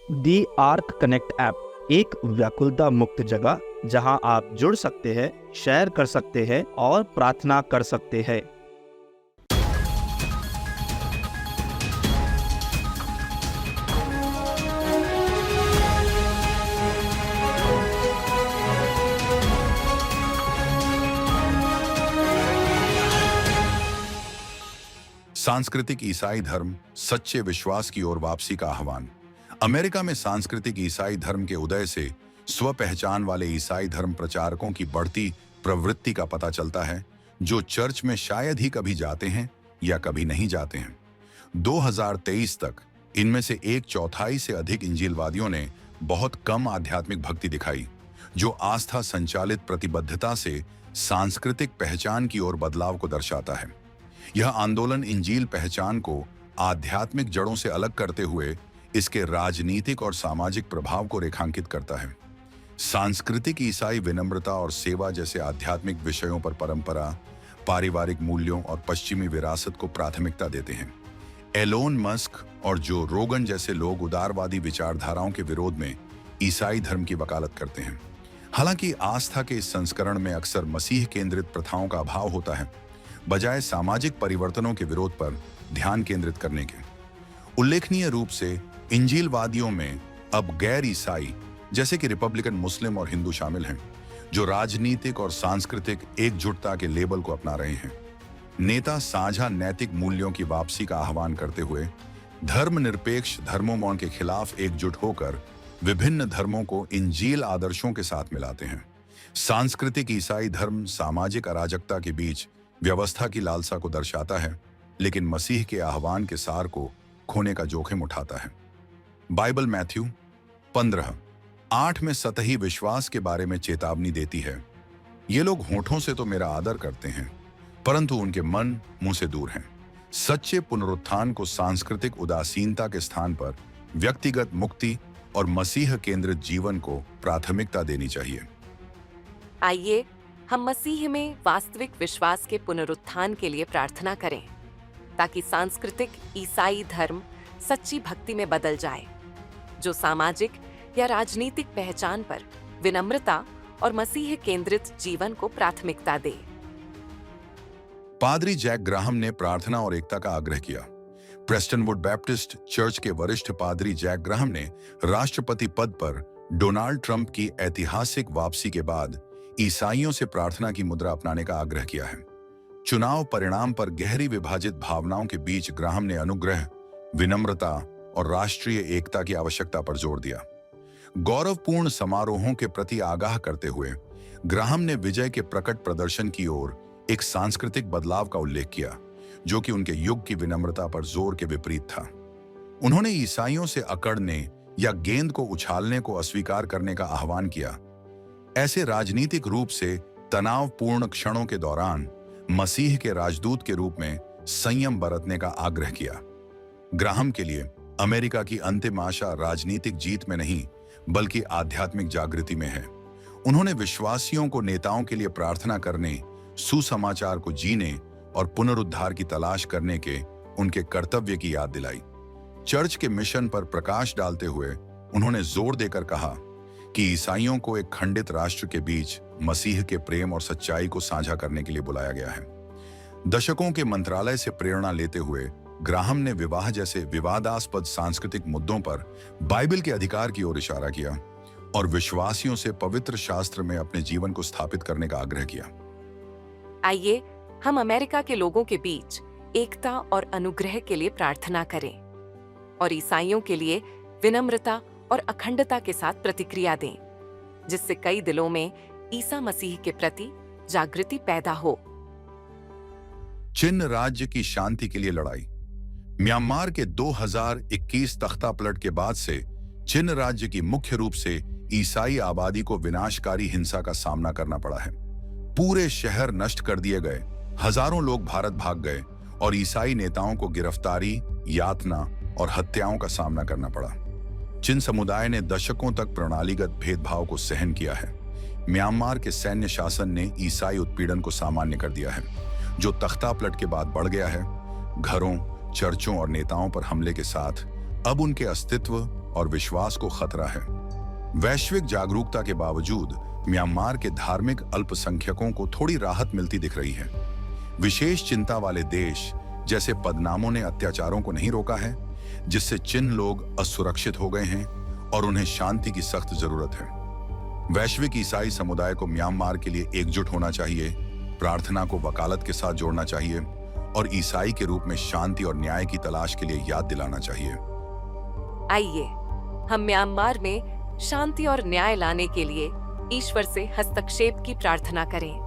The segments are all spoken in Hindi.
दी आर्क कनेक्ट ऐप एक व्याकुलता मुक्त जगह जहां आप जुड़ सकते हैं, शेयर कर सकते हैं और प्रार्थना कर सकते हैं। सांस्कृतिक ईसाई धर्म सच्चे विश्वास की ओर वापसी का आह्वान। अमेरिका में सांस्कृतिक ईसाई धर्म के उदय से स्व पहचान वाले ईसाई धर्म प्रचारकों की बढ़ती प्रवृत्ति का पता चलता है, जो चर्च में शायद ही कभी जाते हैं या कभी नहीं जाते हैं। 2023 तक इनमें से 1/4 से अधिक इंजीलवादियों ने बहुत कम आध्यात्मिक भक्ति दिखाई, जो आस्था संचालित प्रतिबद्धता से सांस्कृतिक पहचान की ओर बदलाव को दर्शाता है। यह आंदोलन इंजील पहचान को आध्यात्मिक जड़ों से अलग करते हुए इसके राजनीतिक और सामाजिक प्रभाव को रेखांकित करता है। सांस्कृतिक ईसाई विनम्रता और सेवा जैसे आध्यात्मिक विषयों पर परंपरा, पारिवारिक मूल्यों और पश्चिमी विरासत को प्राथमिकता देते हैं। एलोन मस्क और जो रोगन जैसे लोग उदारवादी विचारधाराओं के विरोध में ईसाई धर्म की वकालत करते हैं। हालांकि आस्था के इस संस्करण में अक्सर मसीह केंद्रित प्रथाओं का अभाव होता है, बजाय सामाजिक परिवर्तनों के विरोध पर ध्यान केंद्रित करने के। उल्लेखनीय रूप से इंजीलवादियों में अब गैर ईसाई जैसे कि रिपब्लिकन, मुस्लिम और हिंदू शामिल हैं, जो राजनीतिक और सांस्कृतिक एकजुटता के लेबल को अपना रहे हैं। नेता साझा नैतिक मूल्यों की वापसी का आह्वान करते हुए धर्मनिरपेक्ष धर्मों के खिलाफ एकजुट होकर विभिन्न धर्मों को इंजील आदर्शों के साथ मिलाते हैं। सांस्कृतिक ईसाई धर्म सामाजिक अराजकता के बीच व्यवस्था की लालसा को दर्शाता है, लेकिन मसीह के आह्वान के सार को खोने का जोखिम उठाता है। बाइबल मैथ्यू 15:8 में सतही विश्वास के बारे में चेतावनी देती है। ये लोग होठों से तो मेरा आदर करते हैं, परंतु उनके मन मुंह से दूर हैं। सच्चे पुनरुत्थान को सांस्कृतिक उदासीनता के स्थान पर व्यक्तिगत मुक्ति और मसीह केंद्रित जीवन को प्राथमिकता देनी चाहिए। आइए हम मसीह में वास्तविक विश्वास के पुनरुत्थान के लिए प्रार्थना करें, ताकि सांस्कृतिक ईसाई धर्म सच्ची भक्ति में बदल जाए, जो सामाजिक या राजनीतिक पहचान पर विनम्रता और मसीह केंद्रित जीवन को प्राथमिकता दे। पादरी जैक ग्राहम ने प्रार्थना और एकता का आग्रह किया। प्रेस्टनवुड बैप्टिस्ट चर्च के वरिष्ठ पादरी जैक ग्राहम ने राष्ट्रपति पद पर डोनाल्ड ट्रंप की ऐतिहासिक वापसी के बाद ईसाइयों से प्रार्थना की मुद्रा अपनाने का आग्रह किया है। चुनाव परिणाम पर गहरी विभाजित भावनाओं के बीच ग्राहम ने अनुग्रह, विनम्रता और राष्ट्रीय एकता की आवश्यकता पर जोर दिया। गौरवपूर्ण समारोहों के प्रति आगाह करते हुए ग्राहम ने विजय के प्रकट प्रदर्शन की ओर एक सांस्कृतिक बदलाव का उल्लेख किया, जो कि उनके युग की विनम्रता पर जोर के विपरीत था। उन्होंने ईसाइयों से अकड़ने या गेंद को उछालने को अस्वीकार करने का आह्वान किया। ऐसे राजनीतिक रूप से तनावपूर्ण क्षणों के दौरान मसीह के राजदूत के रूप में संयम बरतने का आग्रह किया। ग्राहम के लिए अमेरिका की अंतिम आशा राजनीतिक जीत में नहीं, बल्कि आध्यात्मिक जागृति में है। उन्होंने विश्वासियों को नेताओं के लिए प्रार्थना करने, सुसमाचार को जीने और पुनरुद्धार की तलाश करने के उनके कर्तव्य की याद दिलाई। चर्च के मिशन पर प्रकाश डालते हुए उन्होंने जोर देकर कहा कि ईसाइयों को एक खंडित राष्ट्र के बीच मसीह के प्रेम और सच्चाई को साझा करने के लिए बुलाया गया है। दशकों के मंत्रालय से प्रेरणा लेते हुए ग्राहम ने विवाह जैसे विवादास्पद सांस्कृतिक मुद्दों पर बाइबल के अधिकार की ओर इशारा किया और विश्वासियों से पवित्र शास्त्र में अपने जीवन को स्थापित करने का आग्रह किया। आइए हम अमेरिका के लोगों के बीच एकता और अनुग्रह के लिए प्रार्थना करें और ईसाइयों के लिए विनम्रता और अखंडता के साथ प्रतिक्रिया दें, जिससे कई दिलों में ईसा मसीह के प्रति जागृति पैदा हो। चीन राज्य की शांति के लिए लड़ाई। म्यांमार के 2021 तख्तापलट के बाद से चीन राज्य की मुख्य रूप से ईसाई आबादी को विनाशकारी हिंसा का सामना करना पड़ा है। पूरे शहर नष्ट कर दिए गए, हजारों लोग भारत भाग गए और ईसाई नेताओं को गिरफ्तारी, यातना और हत्याओं का सामना करना पड़ा। चीन समुदाय ने दशकों तक प्रणालीगत भेदभाव को सहन किया है। म्यांमार के सैन्य शासन ने ईसाई उत्पीड़न को सामान्य कर दिया है, जो तख्तापलट के बाद बढ़ गया है। घरों, चर्चों और नेताओं पर हमले के साथ अब उनके अस्तित्व और विश्वास को खतरा है। वैश्विक जागरूकता के बावजूद म्यांमार के धार्मिक अल्पसंख्यकों को थोड़ी राहत मिलती दिख रही है। विशेष चिंता वाले देश जैसे पदनामों ने अत्याचारों को नहीं रोका है, जिससे चिन लोग असुरक्षित हो गए हैं और उन्हें शांति की सख्त जरूरत है। वैश्विक ईसाई समुदाय को म्यांमार के लिए एकजुट होना चाहिए, प्रार्थना को वकालत के साथ जोड़ना चाहिए और ईसाई के रूप में शांति और न्याय की तलाश के लिए याद दिलाना चाहिए। आइए हम म्यांमार में शांति और न्याय लाने के लिए ईश्वर से हस्तक्षेप की प्रार्थना करें।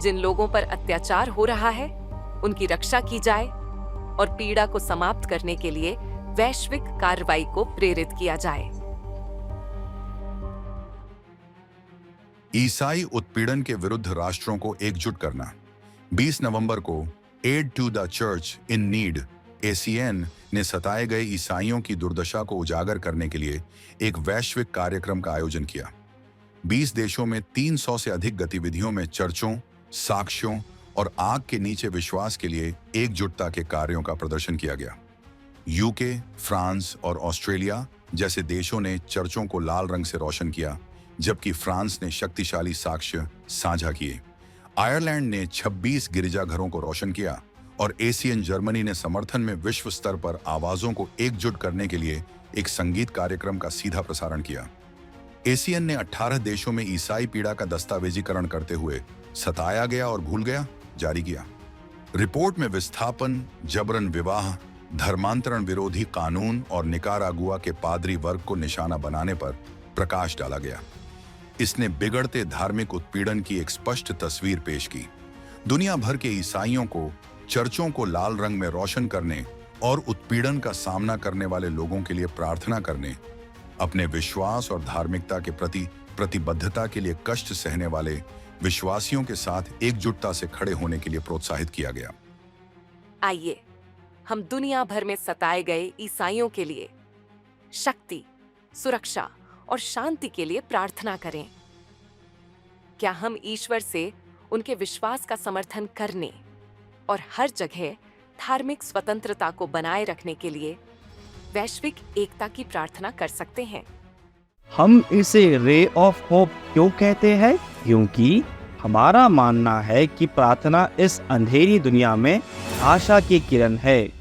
जिन लोगों पर अत्याचार हो रहा है उनकी रक्षा की जाए और पीड़ा को समाप्त करने के लिए वैश्विक कार्रवाई को प्रेरित किया जाए। ईसाई उत्पीड़न के विरुद्ध राष्ट्रों को एकजुट करना। 20 नवंबर को Aid to the Church in Need ACN ने सताए गए ईसाइयों की दुर्दशा को उजागर करने के लिए एक वैश्विक कार्यक्रम का आयोजन किया। 20 देशों में 300 से अधिक गतिविधियों में चर्चों, साक्ष्यों और आग के नीचे विश्वास के लिए एकजुटता के कार्यों का प्रदर्शन किया गया। यूके, फ्रांस और ऑस्ट्रेलिया जैसे देशों ने चर्चों को लाल रंग से रोशन किया, जबकि फ्रांस ने शक्तिशाली साक्ष्य साझा किए। आयरलैंड ने 26 गिरजाघरों को रोशन किया और ACN जर्मनी ने समर्थन में विश्व स्तर पर आवाजों को एकजुट करने के लिए एक संगीत कार्यक्रम का सीधा प्रसारण किया। ACN ने 18 देशों में ईसाई पीड़ा का दस्तावेजीकरण करते हुए सताया गया और भूल गया जारी किया। रिपोर्ट में विस्थापन, जबरन विवाह, धर्मांतरण विरोधी कानून और निकारागुआ के पादरी वर्ग को निशाना बनाने पर प्रकाश डाला गया। इसने बिगड़ते धार्मिक उत्पीड़न की एक स्पष्ट तस्वीर पेश की। दुनिया भर के ईसाइयों को चर्चों को लाल रंग में रोशन करने और उत्पीड़न का सामना करने वाले लोगों के लिए प्रार्थना करने, अपने विश्वास और धार्मिकता के प्रति प्रतिबद्धता के लिए कष्ट सहने वाले विश्वासियों के साथ एकजुटता से खड़े होने के लिए प्रोत्साहित किया गया। आइए हम दुनिया भर में सताए गए ईसाइयों के लिए शक्ति, सुरक्षा और शांति के लिए प्रार्थना करें। क्या हम ईश्वर से उनके विश्वास का समर्थन करने और हर जगह धार्मिक स्वतंत्रता को बनाए रखने के लिए वैश्विक एकता की प्रार्थना कर सकते हैं? हम इसे रे ऑफ होप क्यों कहते हैं? क्योंकि हमारा मानना है कि प्रार्थना इस अंधेरी दुनिया में आशा की किरण है।